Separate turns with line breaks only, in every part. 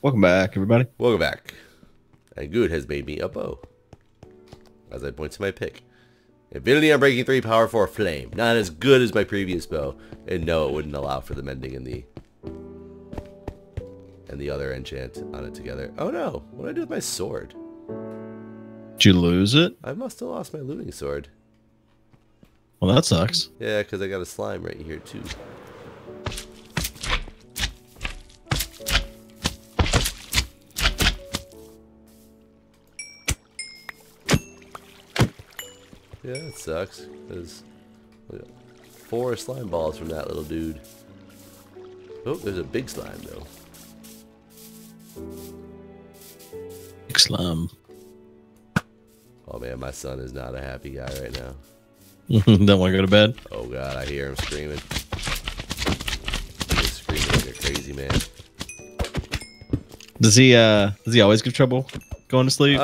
Welcome back, everybody.
Welcome back. And Guude has made me a bow. As I point to my pick. Infinity Unbreaking 3 Power 4 Flame. Not as good as my previous bow. And no, it wouldn't allow for the mending and the other enchant on it together. Oh no, what did I do with my sword?
Did you lose it?
I must have lost my looting sword.
Well, that sucks.
Yeah, because I got a slime right here too. Yeah, that sucks. There's 4 slime balls from that little dude. Oh, there's a big slime though.
Big slime.
Oh man, my son is not a happy guy right now.
Don't want to go to bed?
Oh god, I hear him screaming. He's screaming like a crazy man.
Does he always give trouble going to sleep?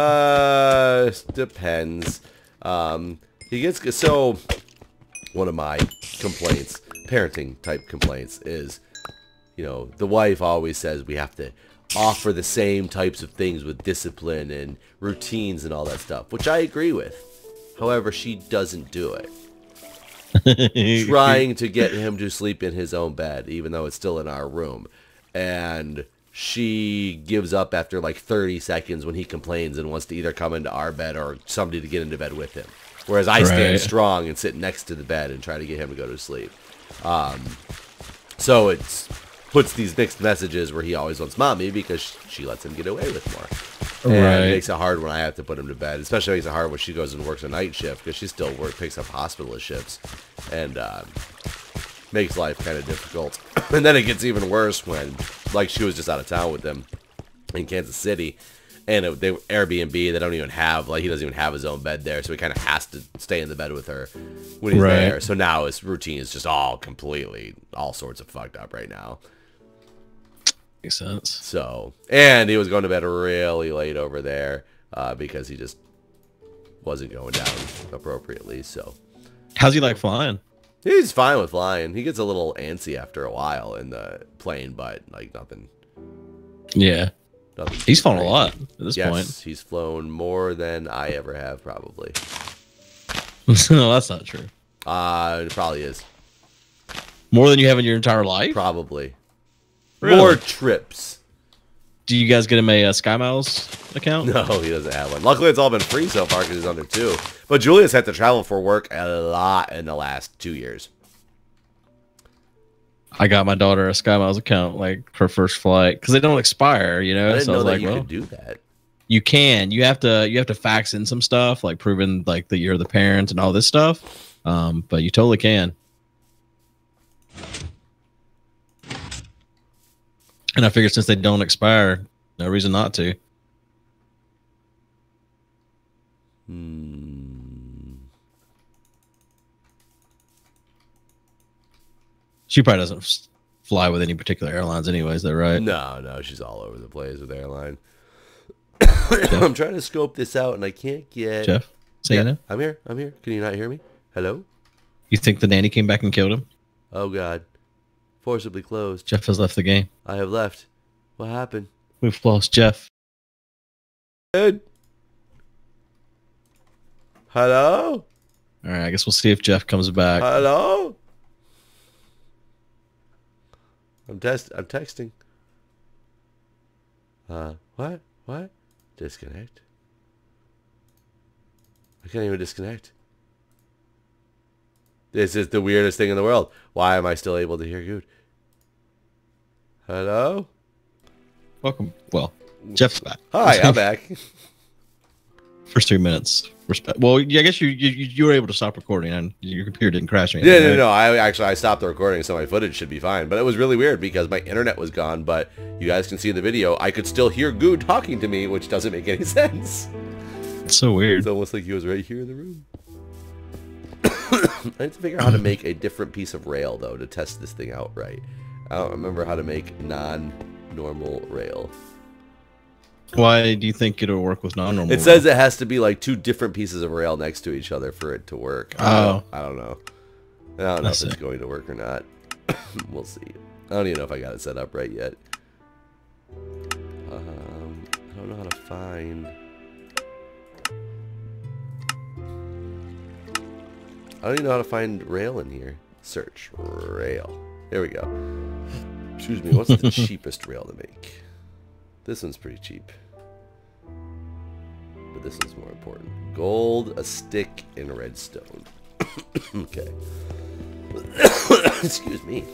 Depends. He gets so one of my complaints, parenting type complaints, is, you know, the wife always says we have to offer the same types of things with discipline and routines and all that stuff, which I agree with. However, she doesn't do it. Trying to get him to sleep in his own bed, even though it's still in our room. And she gives up after like 30 seconds when he complains and wants to either come into our bed or somebody to get into bed with him. Whereas I stand strong and sit next to the bed and try to get him to go to sleep. So it puts these mixed messages where he always wants mommy because she lets him get away with more. And it makes it hard when I have to put him to bed. Especially makes it hard when she goes and works a night shift because she still picks up hospitalist shifts. And makes life kind of difficult. And then it gets even worse when, like, she was just out of town with them in Kansas City. And they Airbnb, they don't even have, like, he doesn't even have his own bed there. So he kind of has to stay in the bed with her when he's there. So now his routine is just all sorts of fucked up right now.
Makes sense.
So, and he was going to bed really late over there because he just wasn't going down appropriately. So,
how's he like flying?
He's fine with flying. He gets a little antsy after a while in the plane, but like nothing.
Yeah.
Nothing
he's flown a lot at this point.
Yes, he's flown more than I ever have, probably.
No, that's not true.
It probably is.
More than you have in your entire life?
Probably.
Really?
More trips.
Do you guys get him a Sky Miles account?
No, he doesn't have one. Luckily, it's all been free so far because he's under 2. But Julius had to travel for work a lot in the last 2 years.
I got my daughter a Sky Miles account, like her first flight, because they don't expire, you know.
I didn't know
I was
that
like,
you
well,
could do that.
You can. You have to fax in some stuff, like proving like that you're the parent and all this stuff. But you totally can. And I figured since they don't expire, no reason not to. She probably doesn't fly with any particular airlines anyways, though, right?
No, she's all over the place with airline. I'm trying to scope this out, and I can't get...
Jeff, say no?
I'm here. Can you not hear me? Hello?
You think the nanny came back and killed him?
Oh, God. Forcibly closed.
Jeff has left the game.
I have left. What happened?
We've lost Jeff.
Good. Hello?
All right, I guess we'll see if Jeff comes back.
Hello? I'm texting. What? Disconnect? I can't even disconnect. This is the weirdest thing in the world. Why am I still able to hear Guude? Hello?
Welcome. Well, Jeff's back.
Hi, I'm back.
First 3 minutes. Well, yeah, I guess you were able to stop recording and your computer didn't crash or anything.
Yeah, no. I stopped the recording, so my footage should be fine. But it was really weird because my internet was gone. But you guys can see in the video, I could still hear Guude talking to me, which doesn't make any sense.
It's so weird.
It's almost like he was right here in the room. I need to figure out how to make a different piece of rail, though, to test this thing out right. I don't remember how to make non-normal rail.
Why do you think it'll work with non-normal?
It says it has to be like 2 different pieces of rail next to each other for it to work.
Oh.
I don't know. I don't know if it's going to work or not. We'll see. I don't even know if I got it set up right yet. find... I don't even know how to find rail in here. Search rail. There we go. Excuse me, what's the cheapest rail to make? This one's pretty cheap. But this one's more important. Gold, a stick, and redstone. Okay. Excuse me.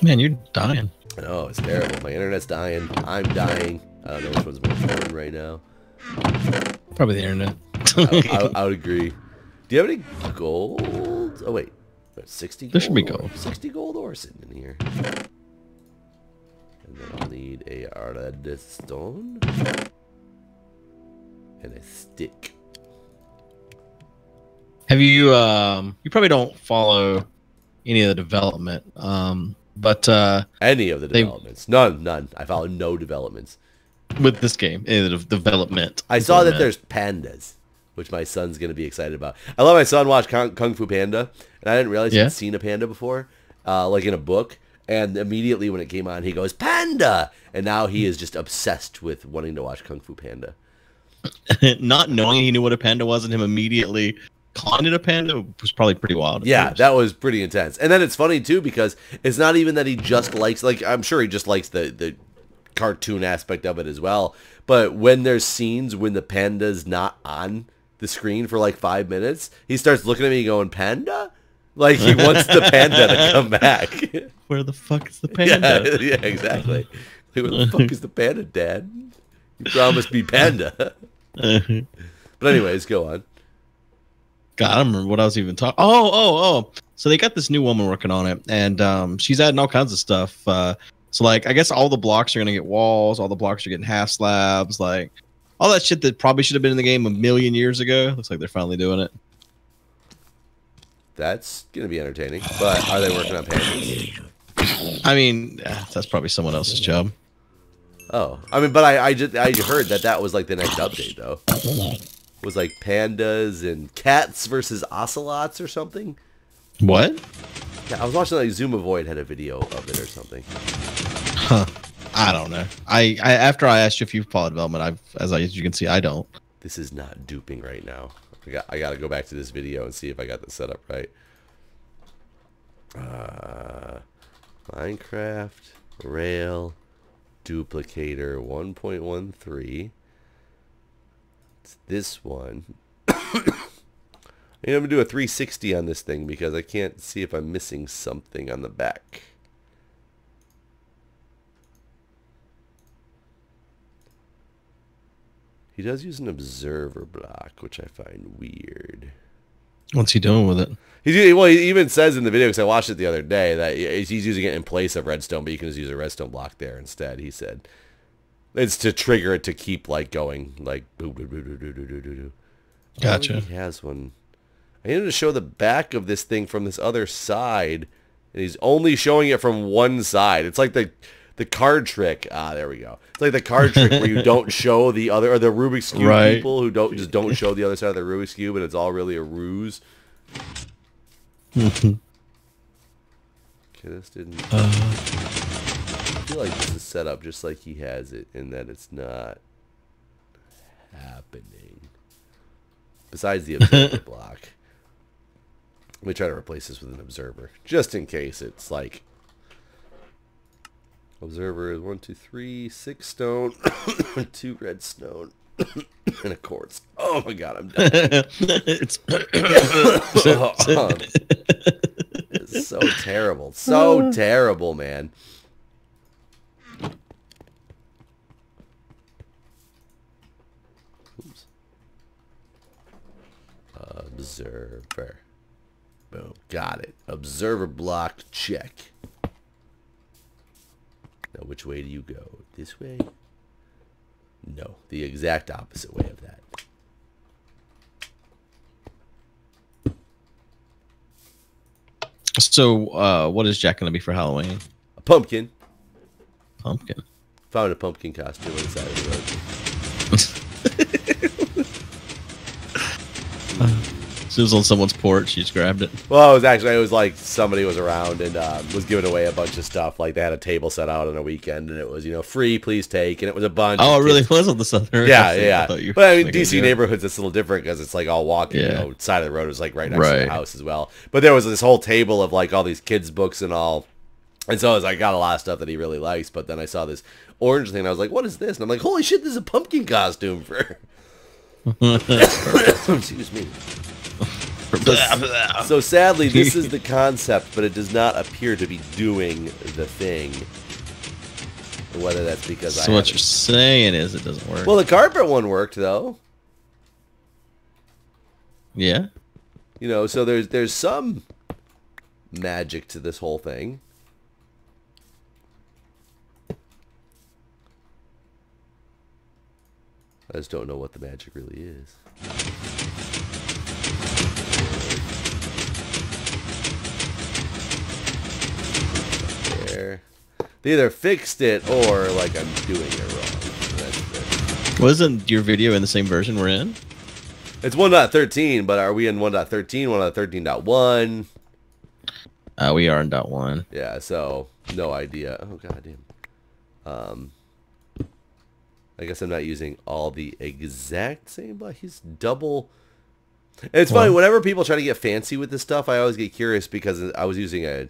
Man, you're dying.
Oh, it's terrible. My internet's dying. I'm dying. I don't know which one's more important right now.
Probably the internet.
I would agree. Do you have any gold? Oh, wait. 60 gold?
There should be gold.
60 gold ore sitting in here. And then I'll need a redstone. And a stick.
Have you, you probably don't follow any of the development, but
any of the developments. None. I follow no developments.
With this game, any of the development.
I saw that there's pandas, which my son's going to be excited about. I let my son watch Kung Fu Panda, and I didn't realize he'd seen a panda before, like in a book. And immediately when it came on, he goes, Panda! And now he is just obsessed with wanting to watch Kung Fu Panda.
Not knowing he knew what a panda was and him immediately calling it a panda was probably pretty wild.
Yeah, that was pretty intense. And then it's funny, too, because it's not even that he just likes, like, I'm sure he just likes the cartoon aspect of it as well. But when there's scenes when the panda's not on the screen for like 5 minutes, he starts looking at me going, Panda? Like he wants the panda to come back.
Where the fuck is the panda?
Yeah, exactly. Where the fuck is the panda, Dad? You promised me panda. But anyways, go on.
God, I don't remember what I was even talking. Oh. So they got this new woman working on it, and she's adding all kinds of stuff. So like, I guess all the blocks are gonna get walls. All the blocks are getting half slabs. Like all that shit that probably should have been in the game a million years ago. Looks like they're finally doing it.
That's gonna be entertaining. But are they working on pandas?
I mean, that's probably someone else's job.
Oh, I mean, but I heard that was like the next update though. It was like pandas and cats versus ocelots or something.
What?
Yeah, I was watching like Zuma Void had a video of it or something.
Huh. I don't know. I after I asked you if you follow development, as you can see, I don't.
This is not duping right now. I got to go back to this video and see if I got this set up right. Minecraft Rail Duplicator 1.13. It's this one. I'm going to do a 360 on this thing because I can't see if I'm missing something on the back. He does use an observer block, which I find weird.
What's he doing with it?
Well, he even says in the video, because I watched it the other day, that he's using it in place of redstone, but you can just use a redstone block there instead. He said it's to trigger it to keep like going, like boo boo boo boo boo boo boo boo.
Gotcha.
He has one. I needed to show the back of this thing from this other side, and he's only showing it from one side. It's like the card trick. Ah, there we go. It's like the card trick where you don't show the other, or the Rubik's Cube people who don't show the other side of the Rubik's Cube, and it's all really a ruse. Okay, this didn't. I feel like this is set up just like he has it, in that it's not happening. Besides the observer block. Let me try to replace this with an observer, just in case it's like. Observer is 1, 2, 3, 6 stone, 2 redstone, and a quartz. Oh my god, I'm done. It's so terrible. So terrible, man. Oops. Observer. Boom. Got it. Observer block, check. Now, which way do you go? This way? No, the exact opposite way of that.
So, what is Jack going to be for Halloween?
A pumpkin.
Pumpkin.
Found a pumpkin costume on the side of the road.
She was on someone's porch. She just grabbed it.
Well, it was like somebody was around and was giving away a bunch of stuff. Like they had a table set out on a weekend, and it was free, please take, and it was a bunch.
Oh, it really was on the southern.
Yeah. But I mean, DC neighborhoods, it's a little different because it's like all walking. Side of the road is like right next to the house as well. But there was this whole table of like all these kids' books and all. And so I got a lot of stuff that he really likes. But then I saw this orange thing, and I was like, "What is this?" And I'm like, "Holy shit! This is a pumpkin costume for." Excuse me. So sadly, this is the concept, but it does not appear to be doing the thing. Whether that's because
so what you're saying is it doesn't work.
Well, the carpet one worked though.
Yeah.
So there's some magic to this whole thing. I just don't know what the magic really is. There. They either fixed it or like I'm doing it wrong.
Wasn't your video in the same version we're in?
It's 1.13, but are we in 1.13, 1.13.1?
We are in .1.
Yeah, so no idea. Oh goddamn. I guess I'm not using all the exact same, but he's double. And it's funny, whenever people try to get fancy with this stuff, I always get curious because I was using a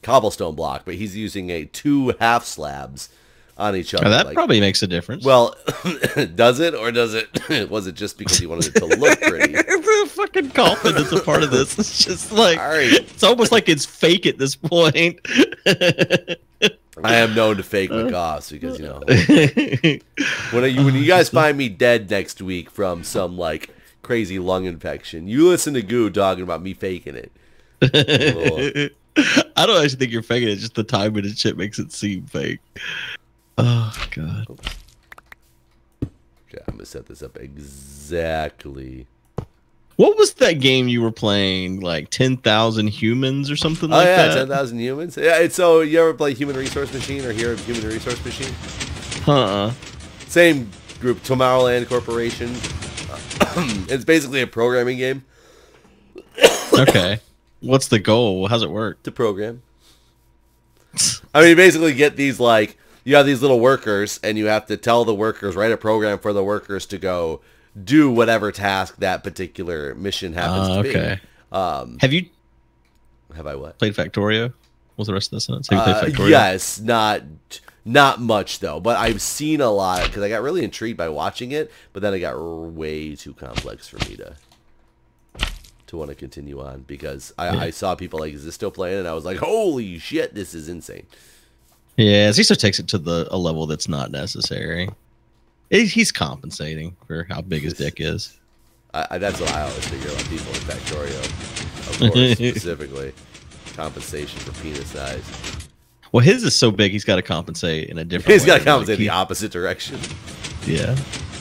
cobblestone block, but he's using 2 half slabs on each other.
Oh, that probably makes a difference.
Well, does it, or does it? Was it just because he wanted it to look pretty?
The fucking coffin is a part of this. It's just like it's almost like it's fake at this point.
I am known to fake my coughs because when you guys find me dead next week from some like crazy lung infection, you listen to Goo talking about me faking it.
I don't actually think you're faking it. Just the timing and shit makes it seem fake. Oh god.
Okay, I'm gonna set this up exactly.
What was that game you were playing? Like 10,000 humans or something like that?
10,000 humans. Yeah. So you ever play Human Resource Machine or hear of Human Resource Machine? Same group, Tomorrowland Corporation. It's basically a programming game.
Okay. What's the goal? How's it work?
To program. I mean, you basically get these like you have these little workers, and you have to tell the workers, write a program for the workers to go do whatever task that particular mission happens to be. Have I what?
Played Factorio? What was the rest of the sentence? Have you played Factorio?
Yes, not much though, but I've seen a lot because I got really intrigued by watching it, but then it got way too complex for me to want to continue on because I saw people like, is this still playing? And I was like, holy shit, this is insane. Yeah,
Ziso takes it to a level that's not necessary. He's compensating for how big his dick is.
That's what I always figure about people in Factorio, of course, specifically. Compensation for penis size.
Well, his is so big, he's got to compensate in a different
He's got to compensate the opposite direction.
Yeah.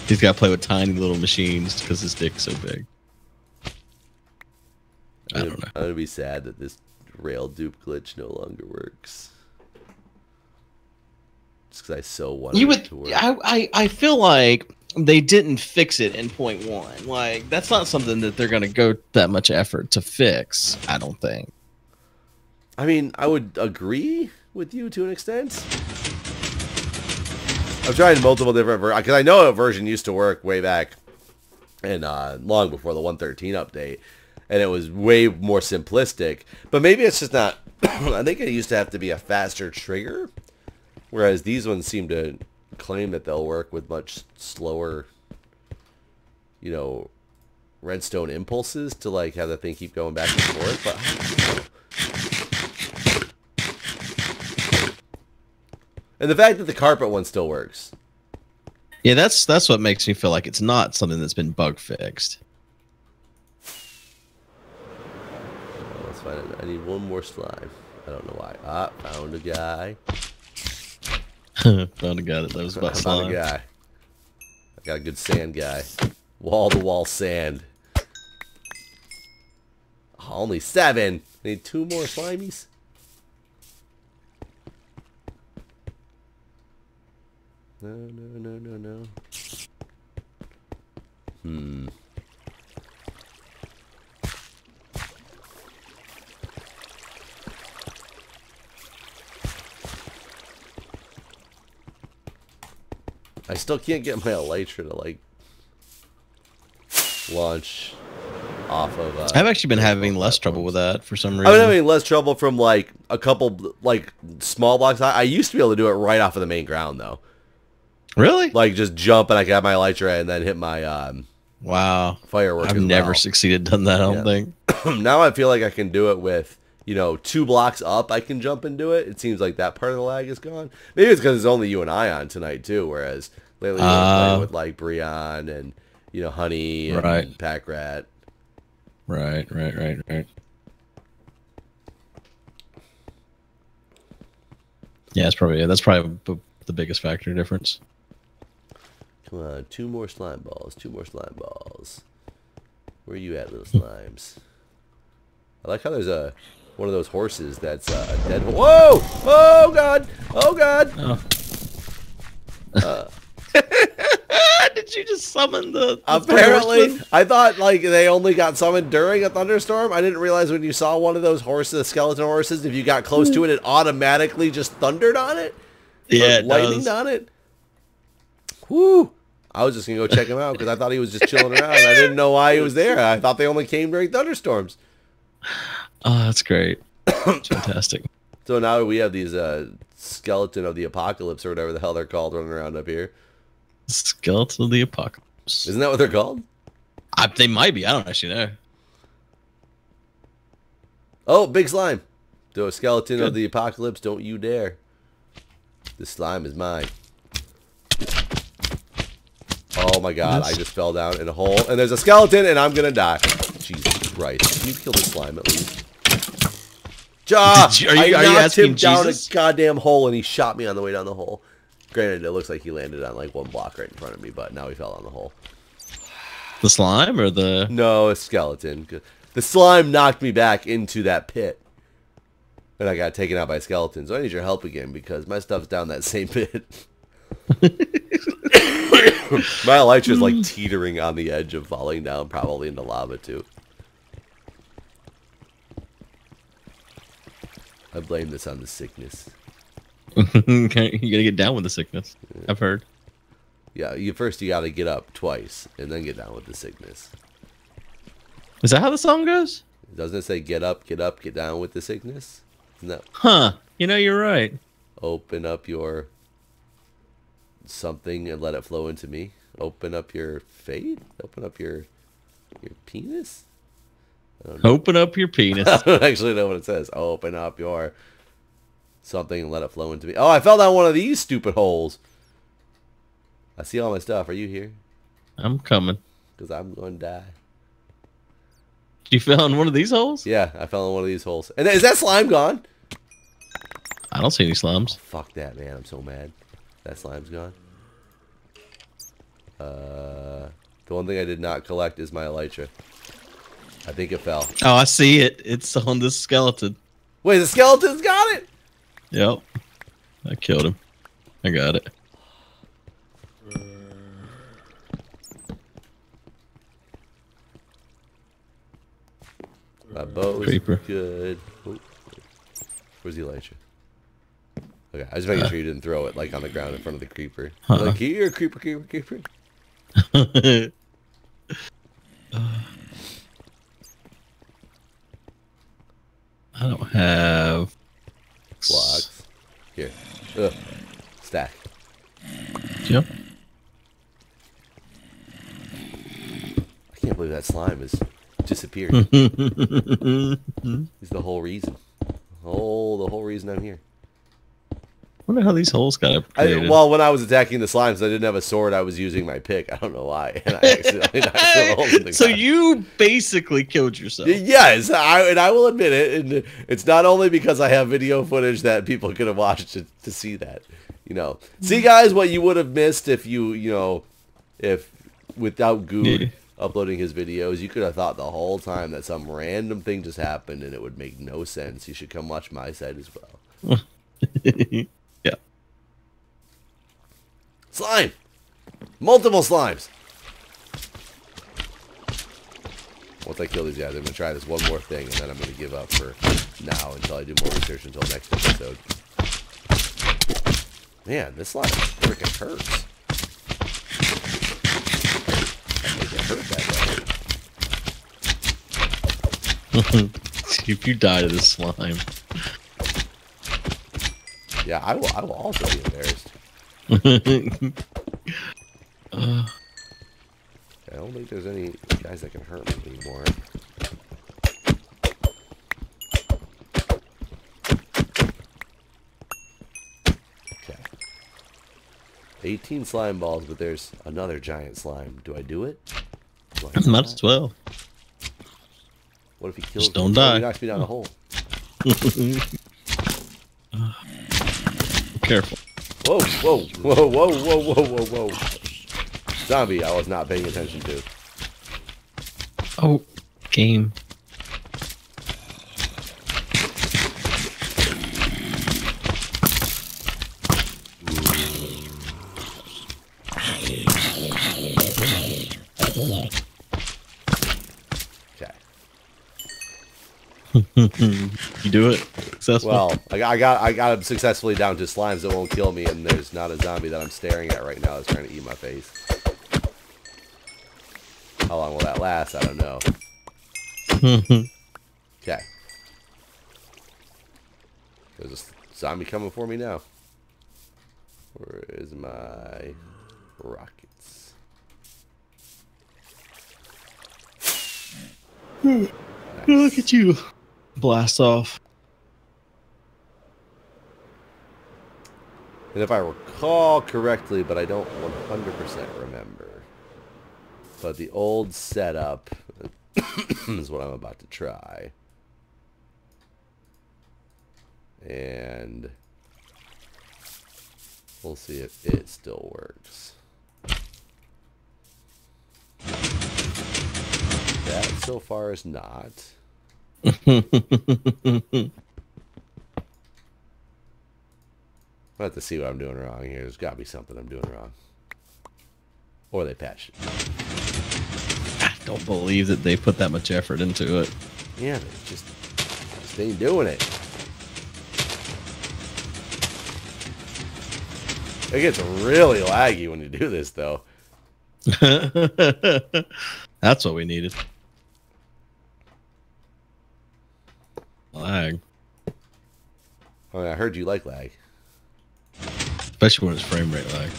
He's got to play with tiny little machines because his dick's so big. I don't know.
I'm going to be sad that this rail dupe glitch no longer works. Just because I so wanted it to work.
I feel like they didn't fix it in 0.1. Like, that's not something that they're going to go that much effort to fix, I don't think.
I mean, I would agree with you to an extent. I've tried multiple different versions, because I know a version used to work way back and long before the 1.13 update, and it was way more simplistic. But maybe it's just not... I think it used to have to be a faster trigger, whereas these ones seem to claim that they'll work with much slower, you know, redstone impulses to like have the thing keep going back and forth. But and the fact that the carpet one still works.
Yeah, that's what makes me feel like it's not something that's been bug fixed.
Let's find it. I need one more slime. I don't know why. Ah, found a guy.
Found a guy that knows about slime.
Found a guy. I got a good sand guy. Wall-to-wall sand. Oh, only 7. I need 2 more slimies. No. I still can't get my elytra to like launch off of.
I've actually been having less trouble with that for some reason.
I've been having less trouble from like a couple like small blocks. I used to be able to do it right off of the main ground though.
Really?
Like just jump and I got my elytra and then hit my
wow
firework.
I've never succeeded done that. I don't think.
Now I feel like I can do it with, you know, 2 blocks up. I can jump and do it. It seems like that part of the lag is gone. Maybe it's because it's only you and I on tonight too. Whereas lately we're playing with like Breon and Honey and Pack Rat.
Right. Yeah, that's probably the biggest factor difference.
Come on, 2 more slime balls. 2 more slime balls. Where are you at, little slimes? I like how there's one of those horses that's a dead. Whoa! Oh god! Oh god!
Oh. Did you just summon the
apparently, I thought like they only got summoned during a thunderstorm. I didn't realize when you saw one of those horses, the skeleton horses, if you got close to it, it automatically just thundered on it.
Yeah,
lightninged on it. Whoo! I was just gonna go check him out because I thought he was just chilling around. I didn't know why he was there. I thought they only came during thunderstorms.
Oh, that's great. Fantastic.
So now we have these skeleton of the apocalypse or whatever the hell they're called running around up here.
Skeleton of the apocalypse.
Isn't that what they're called?
They might be. I don't actually know.
Oh, big slime. The skeleton of the apocalypse, don't you dare. This slime is mine. Oh my god, I just fell down in a hole. And there's a skeleton and I'm gonna die. Jesus Christ. Can you kill the slime at least? Are you asking him down a goddamn hole and he shot me on the way down the hole. Granted, it looks like he landed on like 1 block right in front of me, but now he fell on the hole.
The slime or the...
No, a skeleton. The slime knocked me back into that pit. And I got taken out by skeletons. So I need your help again because my stuff's down that same pit. My elytra's like teetering on the edge of falling down, probably into lava too. I blame this on the sickness.
You gotta get down with the sickness. Yeah. I've heard.
Yeah, you gotta get up twice and then get down with the sickness.
Is that how the song goes?
Doesn't it say get up, get down with the sickness? No.
Huh. You're right.
Open up your something and let it flow into me. Open up your fate? Open up your penis?
Open up your penis.
I don't actually know what it says. Open up your something and let it flow into me. Oh, I fell down one of these stupid holes. I see all my stuff. Are you here?
I'm coming.
Because I'm going to die.
You fell in one of these holes?
Yeah, I fell in one of these holes. And is that slime gone?
I don't see any slimes.
Oh, fuck that, man. I'm so mad. That slime's gone. The one thing I did not collect is my elytra. I think it fell.
Oh, I see it. It's on this skeleton.
Wait, the skeleton's got it?
Yep. I killed him. I got it.
My bow's
Creeper.
Good. Ooh. Where's the elytra? Okay, I was making sure you didn't throw it like on the ground in front of the creeper. Like, here, creeper.
I don't have
blocks. Here. Stack.
Yep.
I can't believe that slime has disappeared. He's the whole reason. The whole reason I'm here.
I wonder how these holes got upgraded.
Well, when I was attacking the slimes, I didn't have a sword. I was using my pick. I don't know why. And I accidentally knocked the holes in the
So
ground.
you basically killed yourself.
Yes, I will admit it. And it's not only because I have video footage that people could have watched to see that. See, guys, what you would have missed if if without Guude uploading his videos, you could have thought the whole time that some random thing just happened and it would make no sense. You should come watch my side as well.
Yeah.
Slime! Multiple slimes! Once I kill these guys, I'm going to try this one more thing, and then I'm going to give up for now until I do more research until next episode. Man, this slime freaking hurts. They get hurt that way.
If you die to this slime.
Yeah, I will also be embarrassed. I don't think there's any guys that can hurt me anymore. Okay. 18 slime balls, but there's another giant slime. Do I do it?
Might as well.
What if he kills
me? Don't
die. He knocks me down a hole.
Careful.
Whoa, whoa, whoa, whoa, whoa, whoa, whoa, whoa. Zombie I was not paying attention to.
Oh, game.
Okay.
You do it successful.
Well, I got him successfully down to slimes that won't kill me, and there's not a zombie that I'm staring at right now that's trying to eat my face. How long will that last? I don't know. Okay. There's a zombie coming for me now. Where is my rockets?
Nice. Look at you. Blast off.
And if I recall correctly, but I don't 100% remember, but the old setup is what I'm about to try. And we'll see if it still works. That so far is not. I have to see what I'm doing wrong here. There's got to be something I'm doing wrong. Or they patched it.
I don't believe that they put that much effort into it.
Yeah, they just ain't doing it. It gets really laggy when you do this, though.
That's what we needed. Lag.
Oh, I heard you like lag.
Especially when it's frame rate lag.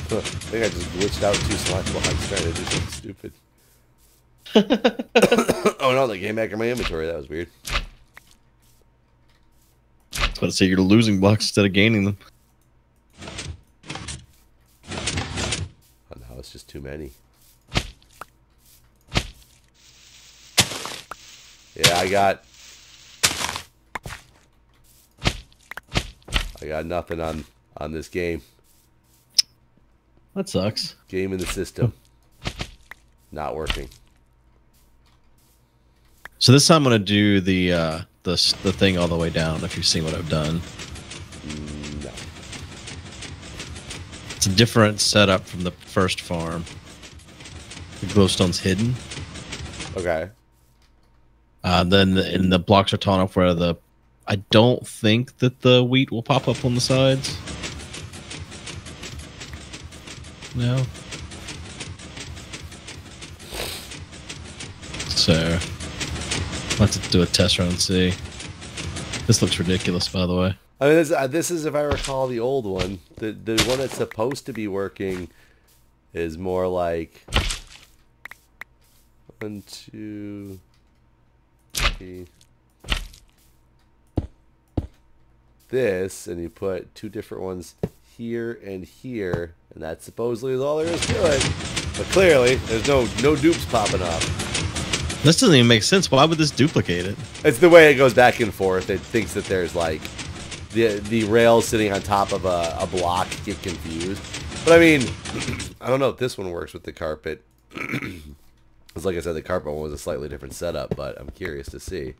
I think I just glitched out 2 slime blocks trying to do something stupid. Oh no, they came back in my inventory. That was weird.
I was about to say you're losing blocks instead of gaining them.
Oh no, it's just too many. Yeah, I got nothing on this game.
That sucks.
Game in the system. Not working.
So this time I'm gonna do the thing all the way down. If you've seen what I've done,
No.
it's a different setup from the first farm. The glowstone's hidden.
Okay.
Then the blocks are torn off where I don't think that the wheat will pop up on the sides. No. So I'll have to do a test run and see. This looks ridiculous, by the way.
I mean, this is, if I recall, the old one. The one that's supposed to be working is more like 1, 2, 3. This, and you put 2 different ones here and here, and that supposedly is all there is to it. But clearly, there's no dupes popping up.
This doesn't even make sense. Why would this duplicate it?
It's the way it goes back and forth. It thinks that there's like the rails sitting on top of a block get confused. But I mean, I don't know if this one works with the carpet. Because like I said, the carpet one was a slightly different setup, but I'm curious to see.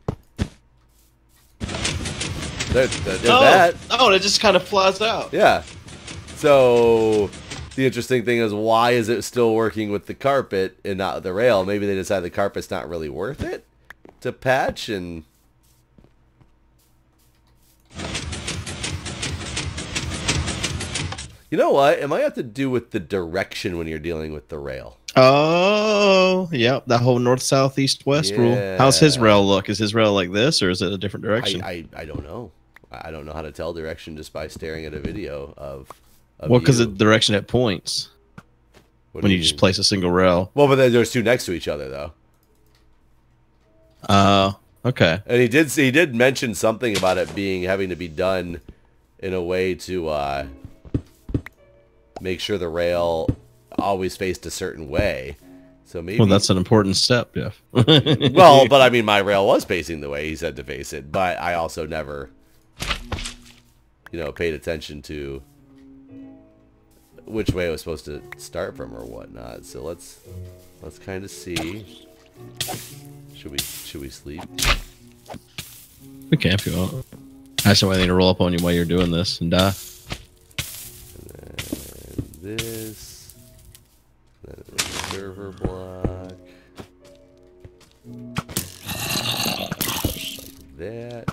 There's that.
Oh, it just kind of flies out.
Yeah. So the interesting thing is, why is it still working with the carpet and not the rail? Maybe they decide the carpet's not really worth it to patch, and You know what? It might have to do with the direction when you're dealing with the rail.
Oh, yep. That whole north, south, east, west rule. How's his rail look? Is his rail like this, or is it a different direction?
I don't know. I don't know how to tell direction just by staring at a video of
well, because the direction it points. When you just place a single rail.
Well, but then there's two next to each other, though.
Okay.
And he did mention something about it having to be done in a way to make sure the rail always faced a certain way. So maybe.
Well, that's an important step, Jeff.
Well, but I mean, my rail was facing the way he said to face it, but I also never, paid attention to which way it was supposed to start from or whatnot. So let's kind of see. Should we sleep?
We can if you want. Actually, I need to roll up on you while you're doing this and die.
And then this. Then the server block. Like that.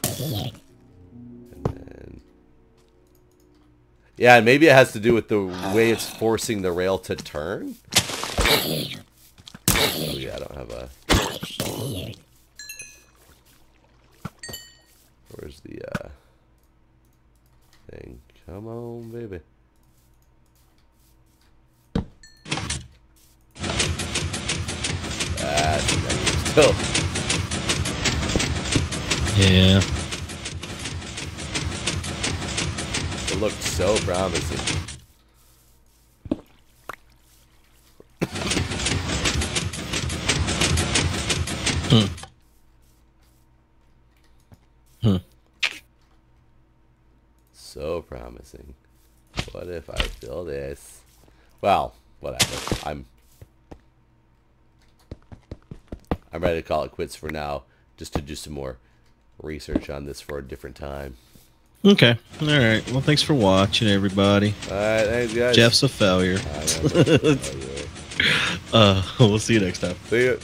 And then. Yeah, and maybe it has to do with the way it's forcing the rail to turn. Oh yeah, I don't have a. Where's the thing? Come on, baby. Still.
Yeah.
It looked so promising. So promising. What if I fill this? Well, whatever. I'm ready to call it quits for now, just to do some more research on this for a different time.
Okay. All right. Well, thanks for watching, everybody.
All right, thanks, guys.
Jeff's a failure.
I am a failure.
We'll see you next time.
See ya.